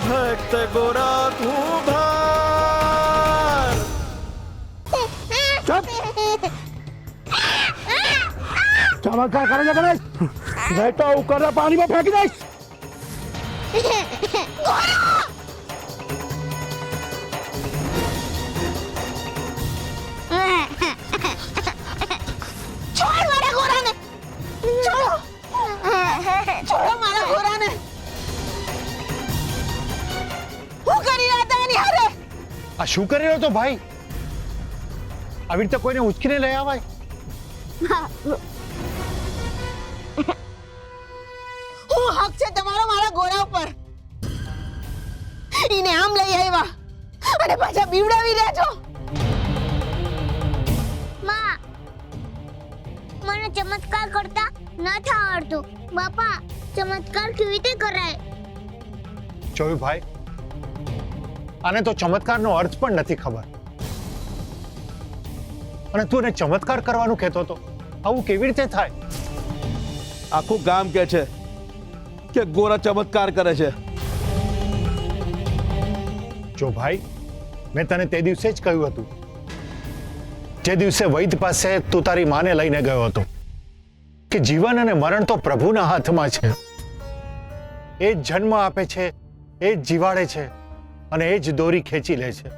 ભક્ત ગોરા કુંભાર. ચમત્કાર કરે છે ગણેશ, નહીં તો ઉકળતા પાણીમાં ફેંકી દઈશ. છોડ મારા ગોરાને, છોડો, છોડો મારા ગોરાને. હું કરી રહ્યા હતા એની હારે? આ શું કરી રહ્યો તો ભાઈ? આવી રીતે કોઈને ઉચકીને લઈ આવાય? હું હક છે તમારો મારા ગોરા ઉપર? ઈને આમ લઈ આવ્યા અને પાછા બીવડાવી રહ્યા છો. માં, મને ચમત્કાર કરતા નથી આવડતું. બાપા, ચમત્કાર કેવી રીતે કરાય? જોયું ભાઈ, આને તો ચમત્કારનો અર્થ પણ નથી ખબર. અને તું એને ચમત્કાર કરવાનું કહેતો હતો. આવું કેવી રીતે થાય? આખું ગામ કે છે કે ગોરા ચમત્કાર કરે છે. જો ભાઈ, મેં તને તે દિવસે જ કહ્યું હતું, જે દિવસે વૈદ પાસે તું તારી માને લઈને ગયો હતો, કે જીવન અને મરણ તો પ્રભુના હાથમાં છે. એ જ જન્મ આપે છે, એ જ જીવાડે છે અને એ જ દોરી ખેંચી લે છે.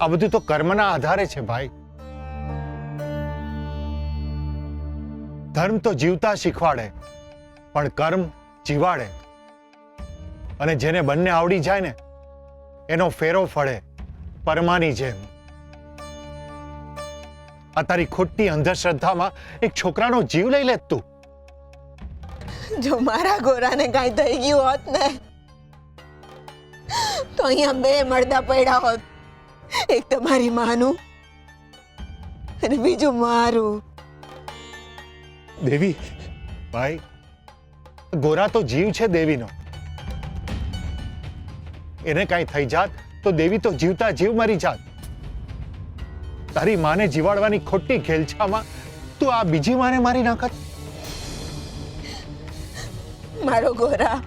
આ બધું તો કર્મના આધારે છે ભાઈ. ધર્મ તો જીવતા શીખવાડે, પણ કર્મ જીવાડે. અને જેને બંને આવડી જાય ને, એનો ફેરો ફળે પરમાની જેમ. આ તારી ખોટી અંધશ્રદ્ધામાં એક છોકરાનો જીવ લઈ લે તું. જો મારા ગોરાને કાંઈ થઈ ગયું હોત ને, તો અહીંયા બે મરદા પડ્યા હોત. એક તમારી માનું અને બીજું મારું. દેવી ભાઈ, ગોરા તો જીવ છે દેવીનો. એને કાંઈ થઈ જાત તો દેવી તો જીવતા જીવ મરી જાત. તારી માને જીવાડવાની ખોટી ખેલછામાં તું આ બીજી માને મારી નાખત. મારો ગોરા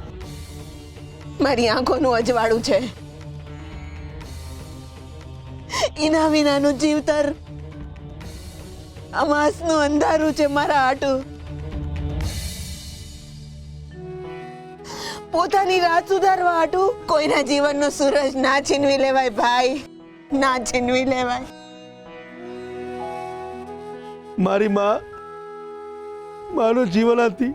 મારી આંખોનું અજવાળું છે. એના વિનાનું જીવતર અમાસનું અંધારું છે મારા હાટું. પોતાની રાત સુધારવા હાટું કોઈના જીવનનો સૂરજ ના છીનવી લેવાય ભાઈ, ના છીનવી લેવાય. મારી માં મારું જીવન હતી.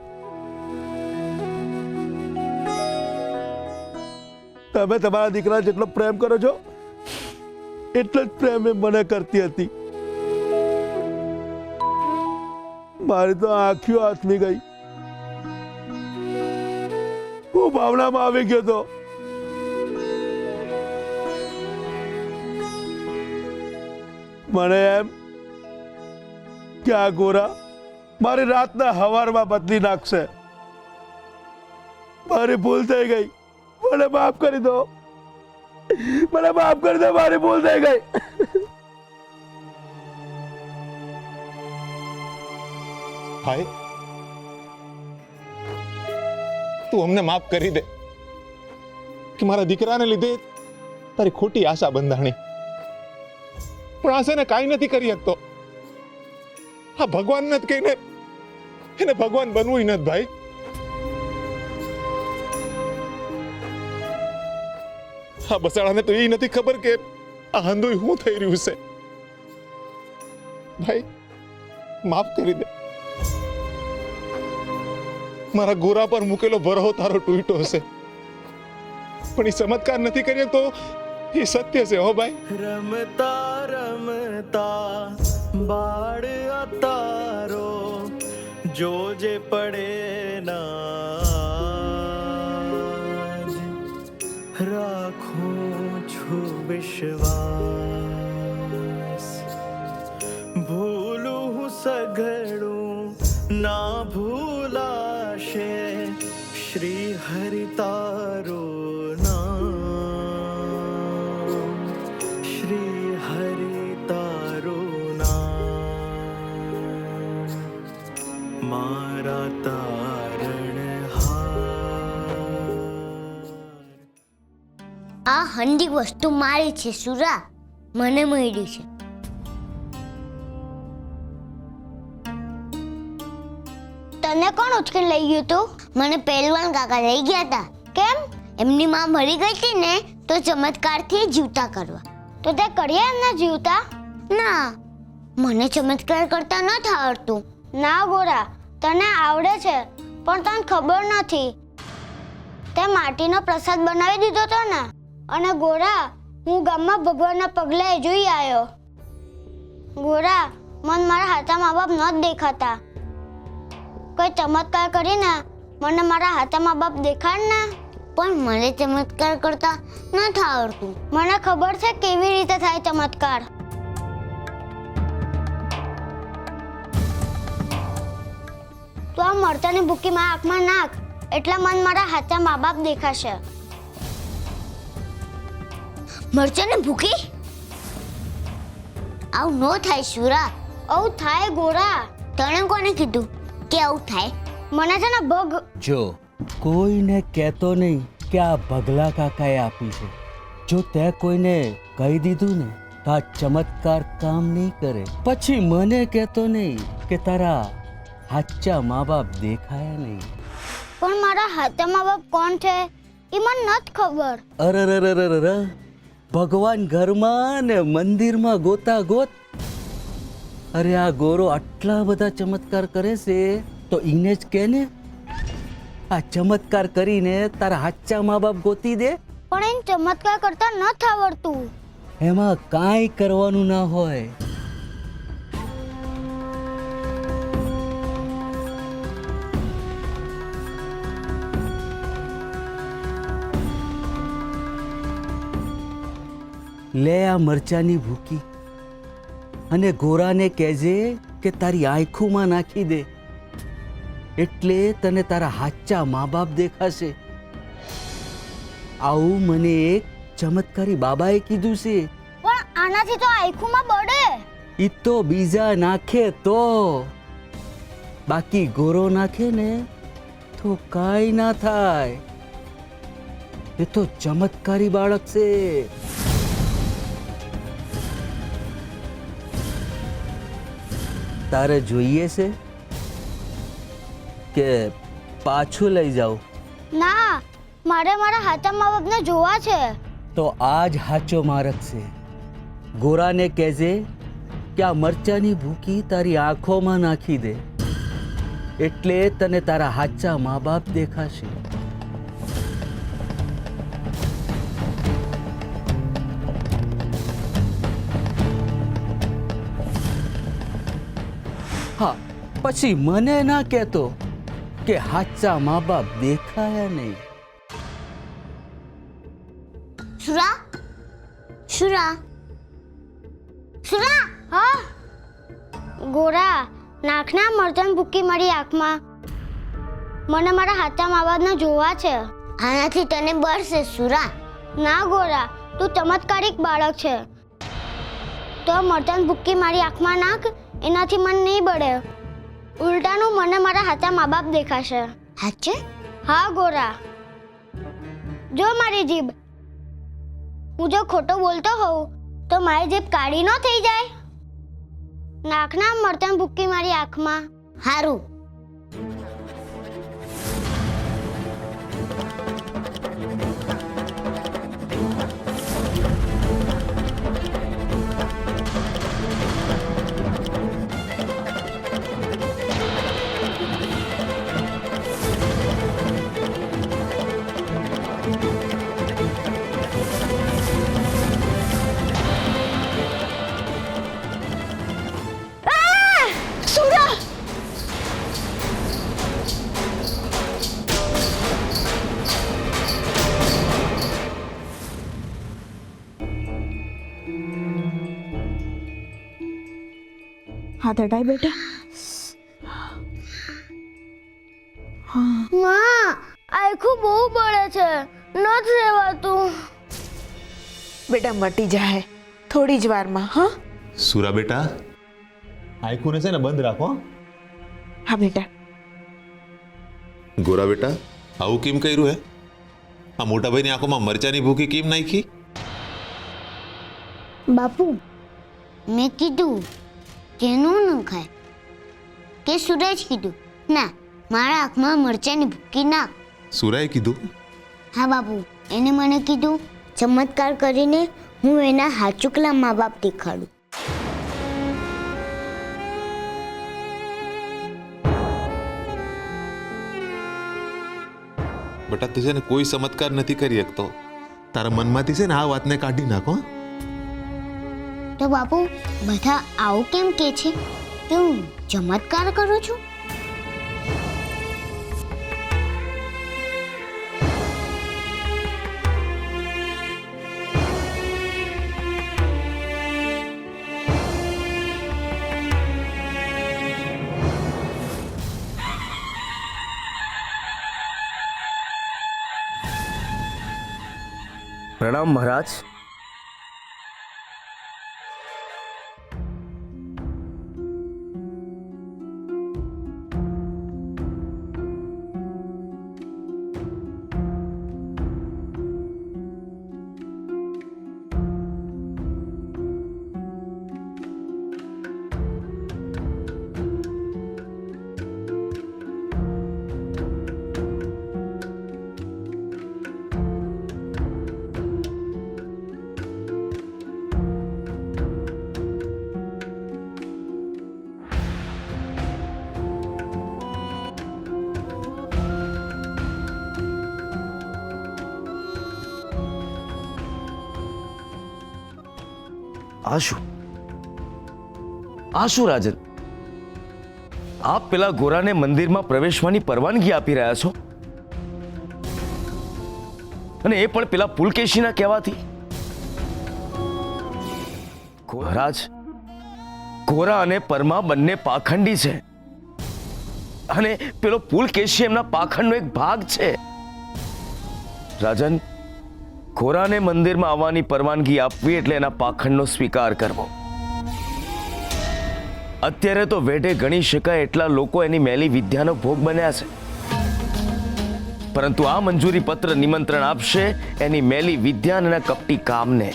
તમે તમારા દીકરા જેટલો પ્રેમ કરો છો એટલો જ પ્રેમ એ મને કરતી હતી. મારી તો આંખીઓ હાથમી ગઈ. હું ભાવનામાં આવી ગયો તો. મને એમ કે આ ગોરા મારી રાતના હવારમાં બદલી નાખશે. મારી ભૂલ થઈ ગઈ, મને માફ કરી દો. મને માફ કરી દો, મારી ભૂલ થઈ ગઈ. ભાઈ, તું અમને માફ કરી દે કે મારા દીકરાને લીધે તારી ખોટી આશા બંધાણી. પણ આશાને કાંઈ નથી કરી શકતો. આ ભગવાન નથી કહીને એને ભગવાન બનવું નથી ભાઈ. આ બસાડાને તો એ નથી ખબર કે આ હંધુય શું થઈ રહ્યું છે. ભાઈ, માફ કરી દે. મારા ગોરા પર મૂકેલો ભરો તારો તૂટ્યો હશે, પણ એ ચમત્કાર નથી કર્યો તો એ સત્ય છે. હો ભાઈ, રમતા રમતા બાળ અતારો જોજે પડે ના. રાખું છું વિશ્વાસ, ભૂલું હું સઘળું ના ભૂલાશે. શ્રી હરિ તારો નામ, શ્રી હરિ તારો નામ. મારા તારણ હાર. આ હંડી વસ્તુ મારી છે સુરા, મને મળી છે. તને કોણ ઉચકીને લઈ ગયું તું? મને પહેલવાન કાકા લઈ ગયા હતા. કેમ? એમની માં મરી ગઈ હતી ને, તો ચમત્કારથી જીવતા કરવા. તો તે કર્યા એમને જીવતા? ના, મને ચમત્કાર કરતા નથી આવડતું. ના ગોરા, તને આવડે છે પણ તને ખબર નથી. તે માટીનો પ્રસાદ બનાવી દીધો તો ને. અને ગોરા, હું ગામમાં ભગવાનના પગલે જોઈ આવ્યો. ગોરા, મને મારા હાથા મા બાપ ન દેખાતા. કોઈ ચમત્કાર કરીને મને મારા હાથા મા બાપ દેખાડ ને. પણ મને ચમત્કાર કરતા નથી આવડતું. મને ખબર છે કેવી રીતે થાય ચમત્કાર. તો આ મરચાની ભૂકી મારા આંખમાં નાખ, એટલે મને મારા હાથા મા બાપ દેખાશે. મરચાની ભૂકી? આવું ન થાય સુરા. આવું થાય ગોરા. તને કોને કીધું કે આવું થાય? મને છે ને જો કોઈને કહેતો નહીં કે આ ભગલા કાકાએ આપી છે. જો તે કોઈને કહી દીધું ને તો આ ચમત્કાર કામ નહીં કરે. પછી મને કહેતો નહીં કે તારા હાચા મા બાપ દેખાયા નહીં. પણ મારા હાથા મા બાપ કોણ છે એ મને નથી ખબર. અરે ભગવાન ઘરમાં ને મંદિરમાં ગોતા ગોત. અરે આ ગોરો આટલા બધા ચમત્કાર કરે છે તો ઈને જ કે ને આ ચમત્કાર કરીને તારા હાચા મા બાપ ગોતી દે. પણ એને ચમત્કાર કરતા નથી આવડતું. એમાં કાંઈ કરવાનું ના હોય. લે આ મરચાની ભૂકી અને ગોરાને કહેજે કે તારી આંખોમાં નાખી દે, એટલે તને તારા હાચા મા બાપ દેખાશે. આવું મને એક ચમત્કારી બાબાએ કીધું છે. પણ આનાથી તો આંખોમાં બળે. ઈ તો બીજા નાખે તો, બાકી ગોરો નાખે ને તો કાંઈ ના થાય. એ તો ચમત્કારી બાળક છે. તારે જોઈએ છે કે પાછું લઈ જાઉં? ના, મારે મારા હાથા મા બાપને જોવા છે. તો આ જ હાચો માર્ગ છે. ગોરાને કહેજે કે આ મરચાની ભૂકી તારી આંખોમાં નાખી દે, એટલે તને તારા હાચા મા બાપ દેખાશે. હા, પછી મને ના કહેતો કે હાચા મા બાપ દેખાયા નહીં. સુરા, સુરા, સુરા. હા ગોરા, નાખના મરચાની ભૂકી મારી આંખમાં. મને મારા હાથા મા બાપને જોવા છે. આનાથી તને બળશે સુરા. ના ગોરા, તું ચમત્કારિક બાળક છે. તો મરચાની ભૂકી મારી આંખમાં નાખ, એનાથી મન નહીં બળે. ઉલટાનું મને મારા હાથા મા બાપ દેખાશે. હાચે? હા ગોરા. જો મારી જીભ, હું જો ખોટો બોલતો હોઉં તો મારી જીભ કાળી ન થઈ જાય. નાખના મરચાની ભૂકી મારી આંખમાં. હારું. હાથ હટાય બેટા. માં, આંખું બહુ બળે છે, નથી રહેવાતું. બેટા મટી જાય થોડી જ વારમાં. હા સુરા બેટા, આંખોને છે ને બંધ રાખો. હા બેટા. ગોરા બેટા, આવું કેમ કર્યું હે? આ મોટા ભાઈની આંખોમાં મરચાની ભૂકી કેમ નાખી? બાપુ મેં કીધું તેનું ન ખાય કે સુરજ કીધું ના મારા આંખમાં મરચાની ભૂકી નાખ? સુરાએ કીધું? હા બાપુ, એને મને કીધું ચમત્કાર કરીને હું એના હાચુકલા મા બાપ દેખાડું. બેટા તું છે ને કોઈ ચમત્કાર નથી કરી શકતો. તારા મનમાંથી છે ને આ વાતને કાઢી નાખો. તો બાપુ બધા આવું કેમ કે છે કે હું ચમત્કાર કરું છું? પ્રણામ મહારાજ. આ શું રાજન? આપ પેલા ગોરાને મંદિરમાં પ્રવેશવાની પરવાનગી આપી રહ્યા છો અને એ પણ પેલા પુલકેશીના કહેવાથી? મહારાજ, ગોરા અને પરમા બંને પાખંડી છે અને પેલો પુલકેશી એમના પાખંડનો એક ભાગ છે. રાજન, ગોરાને મંદિરમાં આવવાની પરવાનગી આપવી એટલે એના પાખંડનો સ્વીકાર કરવો. અત્યારે તો વેઢે ગણી શકાય એટલા લોકો એની મેલી વિદ્યાનો ભોગ બન્યા છે, પરંતુ આ મંજૂરી પત્ર નિમંત્રણ આપશે એની મેલી વિદ્યા અને કપટી કામને.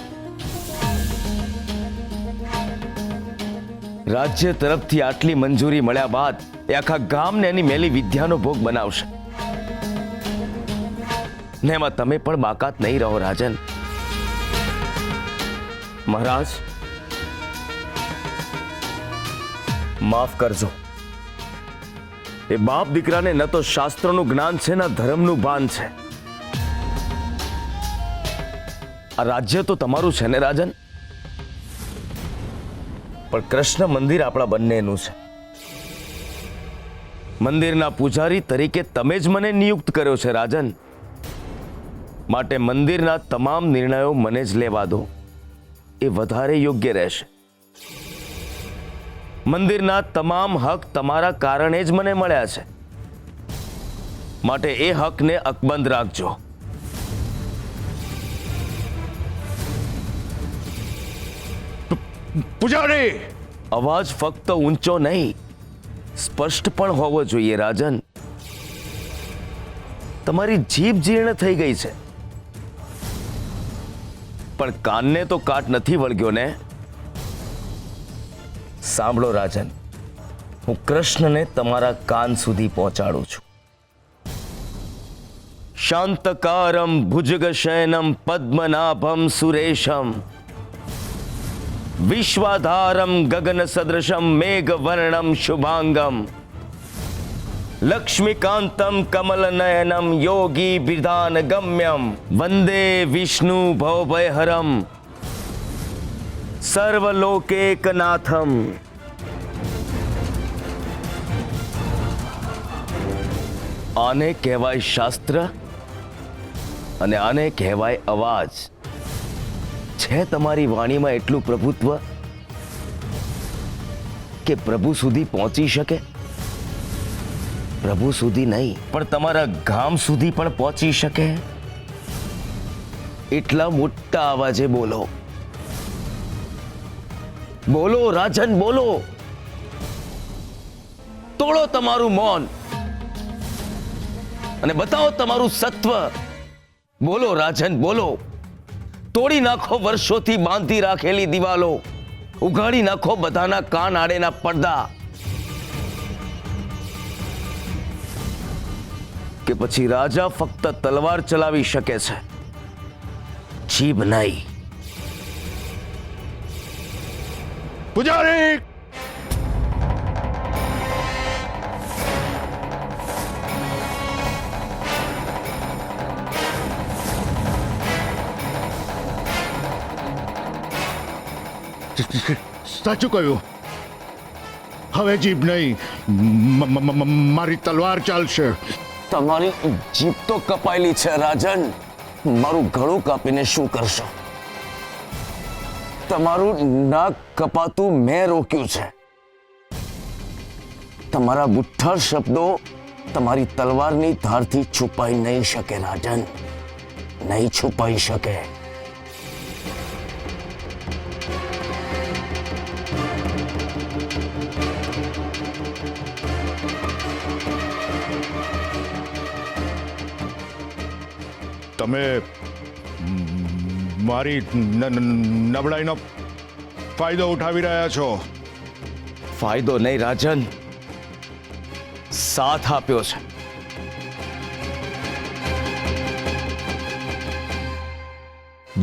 રાજ્ય તરફથી આટલી મંજૂરી મળ્યા બાદ એ આખા ગામને એની મેલી વિદ્યાનો ભોગ બનાવશે ને એમાં તમે પણ બાકાત નહીં રહો રાજન. મહારાજ, માફ કરજો. એ બાપ દીકરાને ન તો શાસ્ત્રોનું જ્ઞાન છે ન ધર્મનું ભાન છે. આ રાજ્ય તો તમારું છે ને રાજન, પણ કૃષ્ણ મંદિર આપણા બંનેનું છે. મંદિરના પૂજારી તરીકે તમે જ મને નિયુક્ત કર્યો છે રાજન, માટે મંદિરના તમામ નિર્ણયો મને જ લેવા દો, એ વધારે યોગ્ય રહેશે. મંદિરના તમામ હક તમારા કારણે જ મને મળ્યા છે, માટે એ હકને અકબંધ રાખજો. પૂજારી, અવાજ ફક્ત ઊંચો નહીં, સ્પષ્ટ પણ હોવો જોઈએ રાજન. તમારી જીભ જીર્ણ થઈ ગઈ છે, પણ કાનને તો કાટ નથી વળગ્યો ને. સાંભળો રાજન, હું કૃષ્ણને તમારા કાન સુધી પહોંચાડું છું. શાંતકારમ ભુજગશયનમ પદ્મનાભમ સુરેશમ વિશ્વાધારમ ગગન સદૃશમ મેઘવર્ણમ શુભાંગમ લક્ષ્મીકાંતમ કમલનયનમ યોગી બિધાન ગમ્યમ વંદે વિષ્ણુ ભવભયહરમ સર્વલોકેકનાથમ. આને કહેવાય શાસ્ત્ર અને આને કહેવાય અવાજ. છે તમારી વાણીમાં એટલું પ્રભુત્વ કે પ્રભુ સુધી પહોંચી શકે? પ્રભુ સુધી નહીં, પણ તમારા ગામ સુધી પણ પહોંચી શકે એટલા મોટા અવાજે બોલો. બોલો રાજન, બોલો. તોડો તમારું મૌન અને બતાવો તમારું સત્વ. બોલો રાજન, બોલો. તોડી નાખો વર્ષોથી બાંધી રાખેલી દિવાલો, ઉઘાડી નાખો બધાના કાન આડેના પડદા. કે પછી રાજા ફક્ત તલવાર ચલાવી શકે છે, જીભ નહીં? પૂજારી સાચું કહ્યું. હવે જીભ નહીં, મારી તલવાર ચાલશે. તમારી જીભ તો કપાયેલી છે રાજન. મારું ગળું કાપીને શું કરશો? તમારું નાક કપાતું મેં રોક્યું છે. તમારા બુઠ્ઠા શબ્દો તમારી તલવારની ધારથી છુપાઈ નહીં શકે રાજન, નહીં છુપાઈ શકે. તમે મારી નબળાઈનો ફાયદો ઉઠાવી રહ્યા છો. ફાયદો નહીં રાજન, સાથ આપ્યો છે.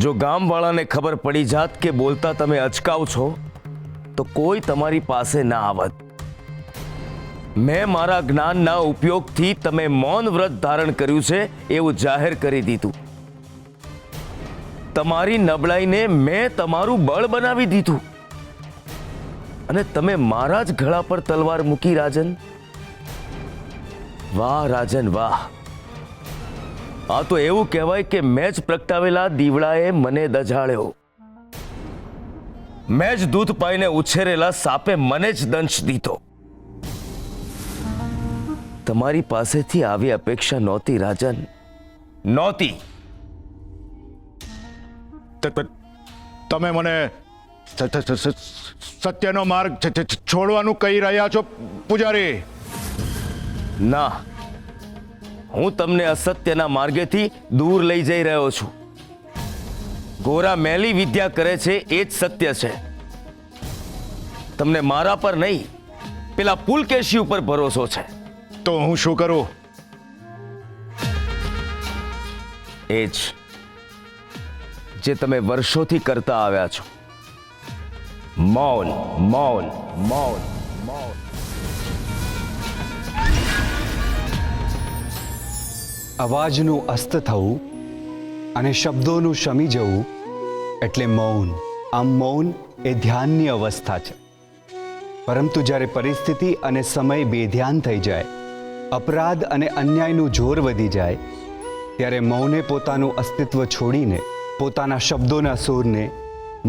જો ગામવાળાને ખબર પડી જાત કે બોલતા તમે અચકાવ છો તો કોઈ તમારી પાસે ના આવત. મેં મારા જ્ઞાનના ઉપયોગથી તમે મૌન વ્રત ધારણ કર્યું છે એવું જાહેર કરી દીધું. તમારી નબળાઈને મેં તમારું બળ બનાવી દીધું અને તમે મારા જ ગળા પર તલવાર મૂકી રાજન. વાહ રાજન વાહ. આ તો એવું કહેવાય કે મેં જ પ્રગટાવેલા દીવડાએ મને દજાડ્યો. મેં જ દૂધ પાઈને ઉછેરેલા સાપે મને જ દંશ દીધો. તમારી પાસેથી આવી અપેક્ષા નહોતી રાજન, નહોતી. તમે મને સત્યનો માર્ગ છોડવાનું કહી રહ્યા છો પૂજારી? ના, હું તમને અસત્યના માર્ગેથી દૂર લઈ જઈ રહ્યો છું. ગોરા મેલી વિદ્યા કરે છે એ જ સત્ય છે. તમને મારા પર નહીં, પેલા પુલકેશી ઉપર ભરોસો છે. તો હું શું કરું? એ જ જે તમે વર્ષોથી કરતા આવ્યા છો. મૌન, મૌન, મૌન, મૌન. અવાજનું અસ્ત થવું અને શબ્દોનું શમી જવું એટલે મૌન. આમ મૌન એ ધ્યાનની અવસ્થા છે. પરંતુ જ્યારે પરિસ્થિતિ અને સમય બેધ્યાન થઈ જાય, અપરાધ અને અન્યાયનું જોર વધી જાય, ત્યારે મૌને પોતાનું અસ્તિત્વ છોડીને પોતાના શબ્દોના સૂરને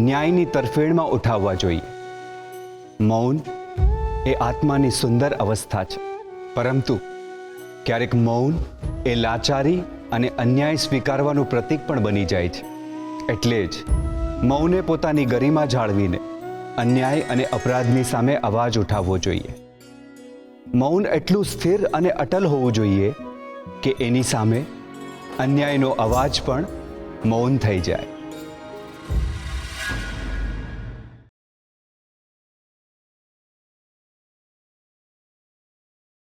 ન્યાયની તરફેણમાં ઉઠાવવા જોઈએ. મૌન એ આત્માની સુંદર અવસ્થા છે. પરંતુ ક્યારેક મૌન એ લાચારી અને અન્યાય સ્વીકારવાનું પ્રતીક પણ બની જાય છે. એટલે જ મૌને પોતાની ગરિમા જાળવીને અન્યાય અને અપરાધની સામે અવાજ ઉઠાવવો જોઈએ. મૌન એટલું સ્થિર અને અટલ હોવું જોઈએ કે એની સામે અન્યાયનો અવાજ પણ મૌન થઈ જાય.